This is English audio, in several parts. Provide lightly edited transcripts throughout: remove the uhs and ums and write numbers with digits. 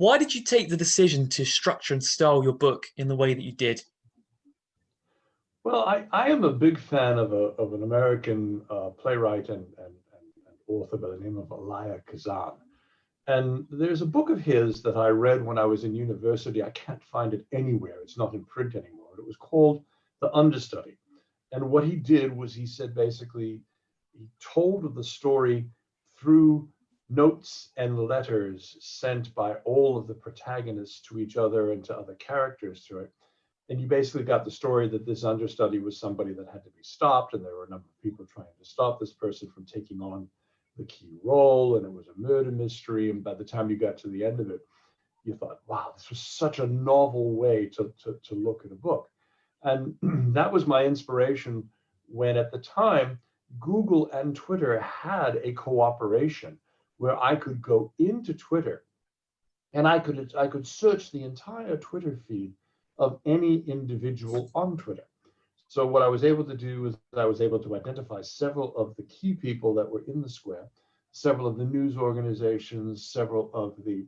Why did you take the decision to structure and style your book in the way that you did? Well, I am a big fan of an American playwright and author by the name of Elia Kazan. And there's a book of his that I read when I was in university. I can't find it anywhere. It's not in print anymore. It was called The Understudy. And what he did was he said basically, he told the story through notes and letters sent by all of the protagonists to each other and to other characters through it. And you basically got the story that this understudy was somebody that had to be stopped, and there were a number of people trying to stop this person from taking on the key role, and it was a murder mystery. And by the time you got to the end of it, you thought, wow, this was such a novel way to look at a book. And that was my inspiration when at the time, Google and Twitter had a cooperation where I could go into Twitter and I could search the entire Twitter feed of any individual on Twitter. So what I was able to do is I was able to identify several of the key people that were in the square, several of the news organizations, several of the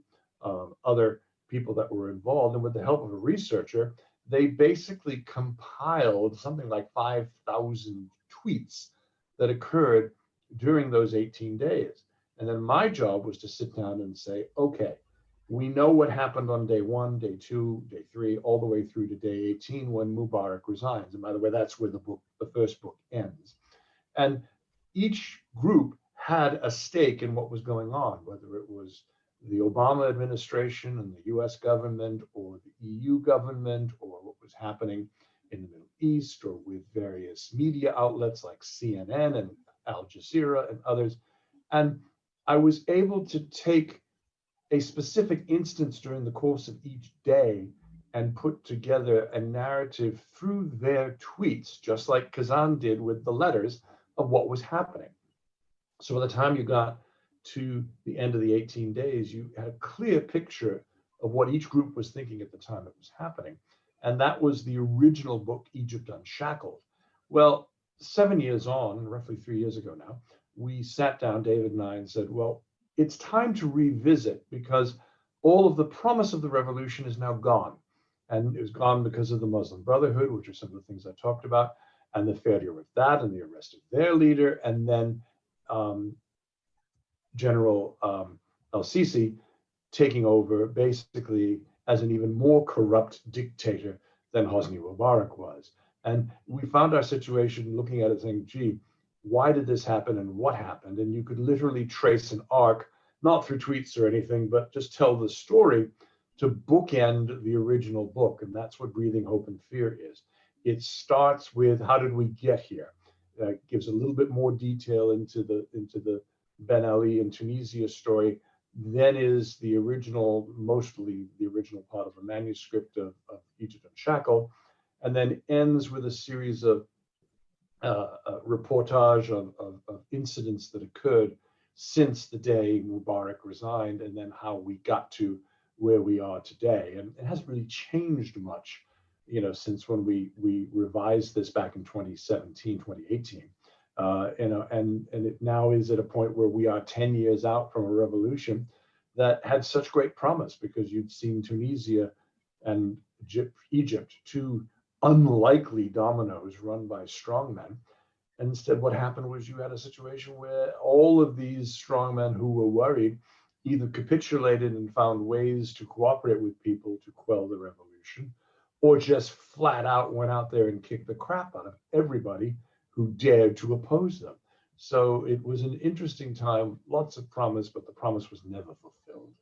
other people that were involved. And with the help of a researcher, they basically compiled something like 5,000 tweets that occurred during those 18 days. And then my job was to sit down and say, okay, we know what happened on day 1, day 2, day 3, all the way through to day 18 when Mubarak resigns. And by the way, that's where the first book ends. And each group had a stake in what was going on, whether it was the Obama administration and the US government or the EU government or what was happening in the Middle East or with various media outlets like CNN and Al Jazeera and others. And I was able to take a specific instance during the course of each day and put together a narrative through their tweets, just like Kazan did with the letters, of what was happening. So by the time you got to the end of the 18 days, you had a clear picture of what each group was thinking at the time it was happening. And that was the original book, Egypt Unshackled. Well, 7 years on, roughly 3 years ago now, we sat down, David and I, and said, well, it's time to revisit because all of the promise of the revolution is now gone. And it was gone because of the Muslim Brotherhood, which are some of the things I talked about, and the failure of that and the arrest of their leader, and then General el-Sisi taking over basically as an even more corrupt dictator than Hosni Mubarak was. And we found our situation looking at it saying, gee, why did this happen and what happened? And you could literally trace an arc, not through tweets or anything, but just tell the story to bookend the original book. And that's what Breathing Hope and Fear is. It starts with how did we get here? It gives a little bit more detail into the Ben Ali in Tunisia story. Then is the original, mostly the original part of a manuscript of Egypt Unshackled, and then ends with a series of reportage of incidents that occurred since the day Mubarak resigned, and then how we got to where we are today. And it hasn't really changed much, since when we revised this back in 2017, 2018. And it now is at a point where we are 10 years out from a revolution that had such great promise, because you'd seen Tunisia and Egypt, two unlikely dominoes run by strongmen. And instead, what happened was you had a situation where all of these strongmen who were worried either capitulated and found ways to cooperate with people to quell the revolution, or just flat out went out there and kicked the crap out of everybody who dared to oppose them. So it was an interesting time, lots of promise, but the promise was never fulfilled.